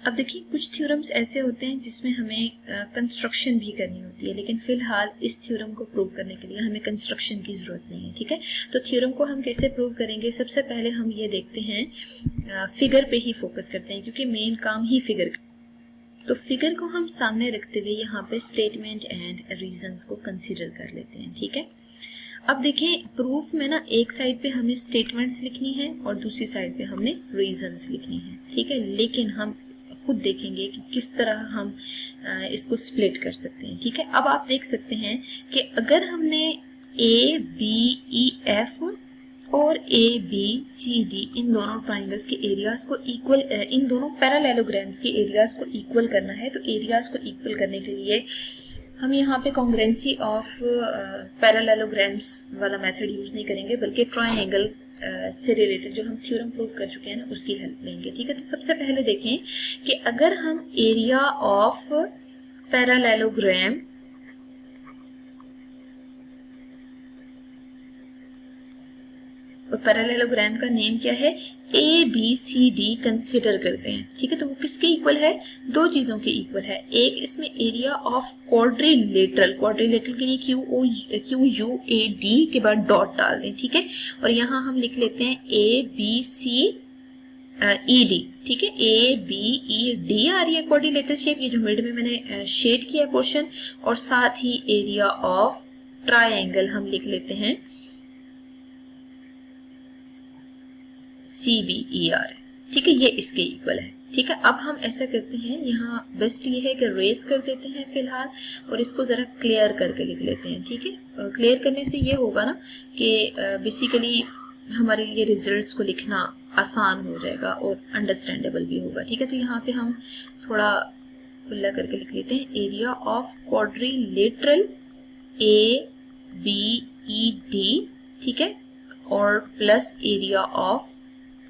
अब देखिए कुछ थ्योरम्स ऐसे होते हैं जिसमें हमें कंस्ट्रक्शन भी करनी होती है, लेकिन फिलहाल इस थ्योरम को प्रूव करने के लिए हमें कंस्ट्रक्शन की ज़रूरत नहीं है। ठीक है, तो थ्योरम को हम कैसे प्रूव करेंगे, सबसे पहले हम ये देखते हैं, फिगर पे ही फोकस करते हैं क्योंकि मेन काम ही फिगर का। तो फिगर को हम सामने रखते हुए यहाँ पे स्टेटमेंट एंड रीजंस को कंसीडर कर लेते हैं। ठीक है, अब देखें प्रूफ में ना एक साइड पे हमें स्टेटमेंट्स लिखनी है और दूसरी साइड पे हमने रीजंस लिखनी है। ठीक है, लेकिन हम खुद देखेंगे कि किस तरह हम इसको स्प्लिट कर सकते हैं। ठीक है, अब आप देख सकते हैं कि अगर हमने ए बी ई एफ और ए बी सी डी इन दोनों ट्राइंगल्स के एरियाज को इक्वल, इन दोनों पैरेललोग्राम्स के एरियाज को इक्वल करना है, तो एरियाज को इक्वल करने के लिए हम यहाँ पे कॉन्ग्रुएंसी ऑफ पैरेललोग्राम्स वाला मेथड यूज नहीं करेंगे, बल्कि ट्राइंगल से रिलेटेड जो हम थ्योरम प्रूव कर चुके हैं ना उसकी हेल्प लेंगे। ठीक है, तो सबसे पहले देखें कि अगर हम एरिया ऑफ पैरेललोग्राम और पैरेललोग्राम का नेम क्या है, A B C D consider करते हैं। ठीक है, तो वो किसके इक्वल है, दो चीजों के इक्वल है। एक इसमें एरिया ऑफ क्वाड्रिलेटरल, क्वाड्रिलेटरल के लिए क्यू यू ए डी के बाद डॉट डाल दें। ठीक है, और यहाँ हम लिख लेते हैं ए बी सी ई डी। ठीक है, ए बी ई डी आ रही है क्वाड्रिलेटरल शेप, ये जो मिड में मैंने शेड किया पोर्शन, और साथ ही एरिया ऑफ ट्राइंगल हम लिख लेते हैं CBER। ठीक है, ये इसके इक्वल है। ठीक है, अब हम ऐसा करते हैं, यहाँ बेस्ट ये है कि रेस कर देते हैं फिलहाल और इसको जरा क्लियर करके लिख लेते हैं। ठीक है, क्लियर करने से ये होगा ना कि बेसिकली हमारे लिए रिजल्ट्स को लिखना आसान हो जाएगा और अंडरस्टैंडेबल भी होगा। ठीक है, तो यहाँ पे हम थोड़ा खुला करके लिख लेते हैं, एरिया ऑफ क्वाड्रिलेटरल ABED। ठीक है, और प्लस एरिया ऑफ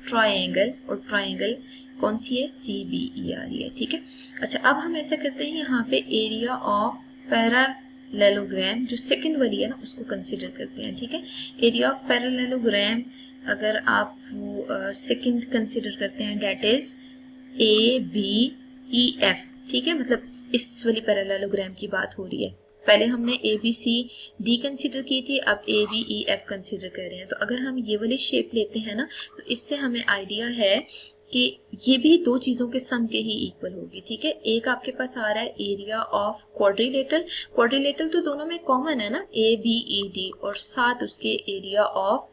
ट्राइंगल, और ट्राइंगल कौन सी है, CBE आ रही है। ठीक है, अच्छा अब हम ऐसा करते हैं, यहाँ पे एरिया ऑफ पैरेललोग्राम जो सेकंड वाली है ना उसको कंसीडर करते हैं। ठीक है, एरिया ऑफ पैरेललोग्राम अगर आप वो सेकंड कंसीडर करते हैं, डेट इज ABEF। ठीक है, मतलब इस वाली पैरेललोग्राम की बात हो रही है। पहले हमने ABCD कंसीडर की थी, अब ABEF कंसीडर कर रहे हैं। तो अगर हम ये वाली शेप लेते हैं ना तो इससे हमें आइडिया है कि ये भी दो चीजों के सम के ही इक्वल होगी। ठीक है, एक आपके पास आ रहा है एरिया ऑफ क्वाड्रिलेटरल, क्वाड्रिलेटरल तो दोनों में कॉमन है ना ABED, और साथ उसके एरिया ऑफ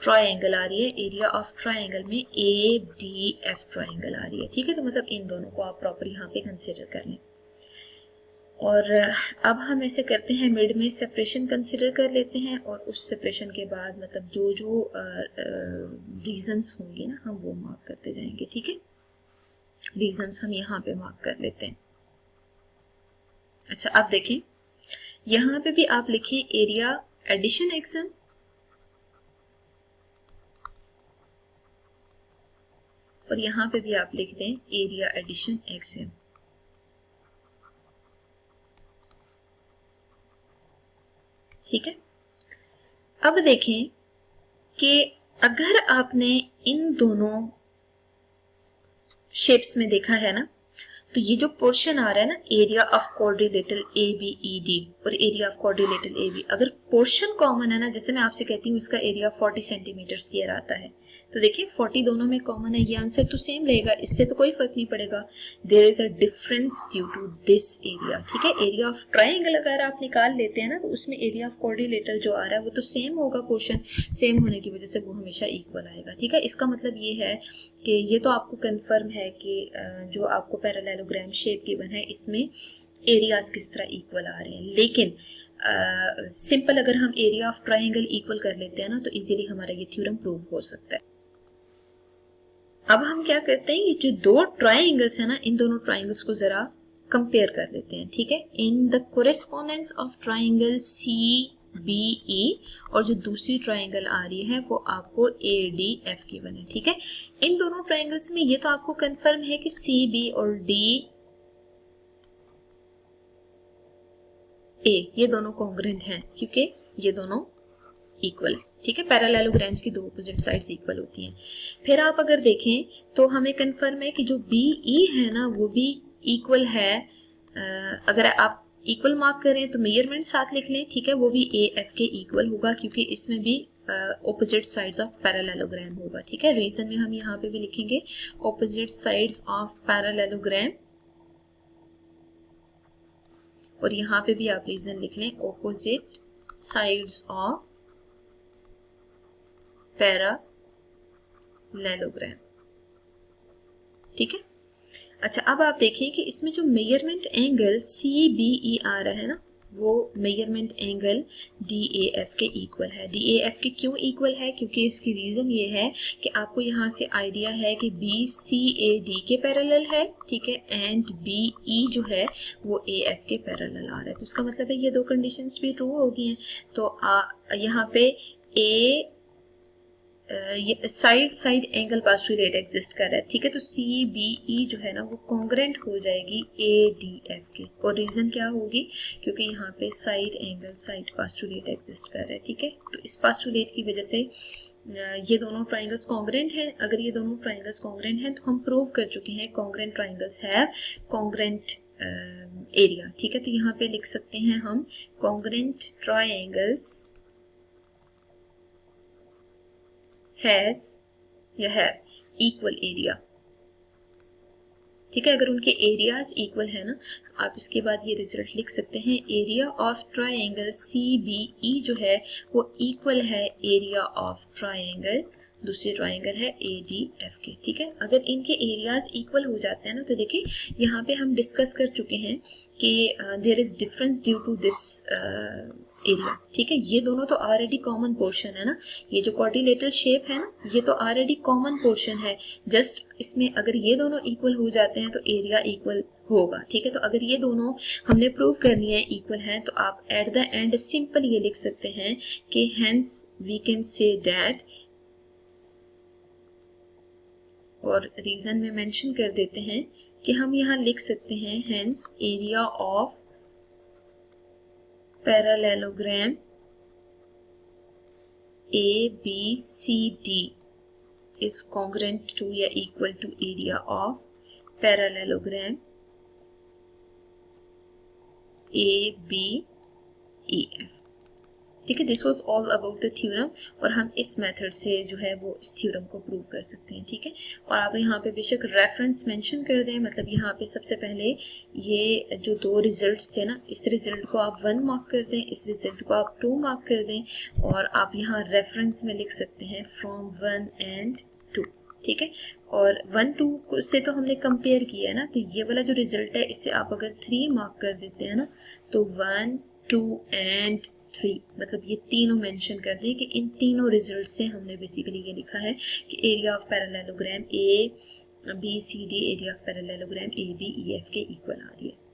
ट्राइंगल आ रही है, एरिया ऑफ ट्राइंगल में ADF ट्राइंगल आ रही है। ठीक है, तो मतलब इन दोनों को आप प्रॉपर यहाँ पे कंसीडर कर लें। और अब हम ऐसे करते हैं, मिड में सेपरेशन कंसिडर कर लेते हैं और उस सेपरेशन के बाद मतलब जो जो रीजंस होंगे ना हम वो मार्क करते जाएंगे। ठीक है, रीजंस हम यहाँ पे मार्क कर लेते हैं। अच्छा अब देखें, यहाँ पे भी आप लिखें एरिया एडिशन एक्सम, और यहाँ पे भी आप लिख दें एरिया एडिशन एक्सम। ठीक है, अब देखें कि अगर आपने इन दोनों शेप्स में देखा है ना, तो ये जो पोर्शन आ रहा है ना एरिया ऑफ क्वाड्रिलेटरल ABED और एरिया ऑफ क्वाड्रिलेटरल AB, अगर पोर्शन कॉमन है ना, जैसे मैं आपसे कहती हूँ इसका एरिया 40 सेंटीमीटर स्क्वायर आता है, तो देखिए 40 दोनों में कॉमन है, ये आंसर तो सेम रहेगा, इससे तो कोई फर्क नहीं पड़ेगा। There is a difference due to this area. ठीक है, एरिया ऑफ ट्राइंगल अगर आप निकाल लेते हैं ना तो उसमें एरिया ऑफ क्वाड्रिलेटरल जो आ रहा है वो तो सेम होगा, पोर्शन सेम होने की वजह से वो हमेशा इक्वल आएगा। ठीक है, इसका मतलब ये है कि ये तो आपको कंफर्म है कि जो आपको पैरेललोग्राम शेप गिवन है इसमें एरियाज किस तरह इक्वल आ रहे हैं, लेकिन सिंपल अगर हम एरिया ऑफ ट्राइंगल इक्वल कर लेते हैं ना तो इजीली हमारा ये थ्योरम प्रूव हो सकता है। अब हम क्या करते हैं, ये जो दो ट्राइंगल्स है ना इन दोनों ट्राइंगल्स को जरा कंपेयर कर लेते हैं। ठीक है, in the correspondence of triangle CBE, और जो दूसरी ट्राइंगल आ रही है वो आपको ADF की बने। ठीक है, इन दोनों ट्राइंगल्स में ये तो आपको कंफर्म है कि CB और DA ये दोनों कॉन्ग्रुएंट हैं क्योंकि ये दोनों इक्वल है। ठीक है, पैरेललोग्राम्स की दो अपोजिट साइड्स इक्वल होती हैं। फिर आप अगर देखें तो हमें कंफर्म है कि जो बी ई है ना वो भी इक्वल है। अगर आप इक्वल मार्क करें तो मेजरमेंट साथ लिख लें, ठीक है, वो भी ए एफ के इक्वल होगा क्योंकि इसमें भी ऑपोजिट साइड्स ऑफ पैरेललोग्राम होगा। ठीक है, रीजन में हम यहाँ पे भी लिखेंगे ऑपोजिट साइड्स ऑफ पैरेललोग्राम, और यहाँ पे भी आप रीजन लिख लें ऑपोजिट साइड्स ऑफ पैरेललोग्राम। ठीक है, अच्छा अब आप देखिए कि इसमें जो measurement angle C B E आ रहा है ना वो measurement angle D A F के इक्वल है। डी ए एफ के क्यों इक्वल है? क्योंकि इसकी रीजन ये है कि आपको यहाँ से आइडिया है कि बी सी ए डी के पैरेलल है, ठीक है, एंड बी ई जो है वो ए एफ के पैरेलल आ रहा है। तो इसका मतलब है ये दो कंडीशंस भी ट्रू हो गई हैं। तो यहाँ पे A side side angle postulate exist कर रहा है, ठीक है, तो सी बी ई जो है ना वो कॉन्ग्रेंट हो जाएगी ए डी एफ के। और रीजन क्या होगी? क्योंकि यहाँ पे side angle side postulate exist कर रहा है, ठीक है। तो इस पास्टुलेट की वजह से ये दोनों ट्राइंगल्स कॉन्ग्रेंट हैं। अगर ये दोनों ट्राइंगल्स कॉन्ग्रेंट हैं तो हम प्रूव कर चुके हैं congruent triangles have congruent area, ठीक है। तो यहाँ पे लिख सकते हैं हम कॉन्ग्रेंट ट्राइंगल्स has या have equal area, ठीक है। अगर उनके एरियाज इक्वल है ना तो आप इसके बाद ये रिजल्ट लिख सकते हैं area of triangle C B E जो है वो इक्वल है एरिया ऑफ ट्राइंगल दूसरे ट्राइंगल है ए डी एफ के, ठीक है। अगर इनके एरियाज इक्वल हो जाते हैं ना तो देखिए यहाँ पे हम डिस्कस कर चुके हैं कि there is difference due to this area, ठीक है। ये दोनों तो ऑलरेडी कॉमन पोर्शन है ना, ये जो क्वाड्रिलेटरल शेप है ना ये तो ऑलरेडी कॉमन पोर्शन है। जस्ट इसमें अगर ये दोनों इक्वल हो जाते हैं तो एरिया इक्वल होगा, ठीक है। तो अगर ये दोनों हमने प्रूव करनी है इक्वल है तो आप एट द एंड सिंपल ये लिख सकते हैं कि hence we can say that, और रीजन में मेंशन कर देते हैं कि हम यहाँ लिख सकते हैं hence area of parallelogram A B C D is congruent to या equal to area of parallelogram ABEF, ठीक है। This was all about the theorem, और हम इस मेथड से जो है वो इस थ्योरम को प्रूव कर सकते हैं, ठीक है। और आप यहाँ पे बेशक रेफरेंस मेंशन कर दें, मतलब यहाँ पे सबसे पहले ये जो दो रिजल्ट्स थे ना इस रिजल्ट को आप 1 मार्क कर दें, इस रिजल्ट को आप 2 मार्क कर दें, और आप यहाँ रेफरेंस में लिख सकते हैं फ्रॉम 1 and 2, ठीक है। और 1-2 से तो हमने कंपेयर किया है ना, तो ये वाला जो रिजल्ट है इसे आप अगर 3 मार्क कर देते हैं ना तो 1, 2 and 3 मतलब ये तीनों मेंशन कर दें कि इन तीनों रिजल्ट से हमने बेसिकली ये लिखा है कि area of parallelogram A B C D area of parallelogram A B E F के इक्वल आ रही है।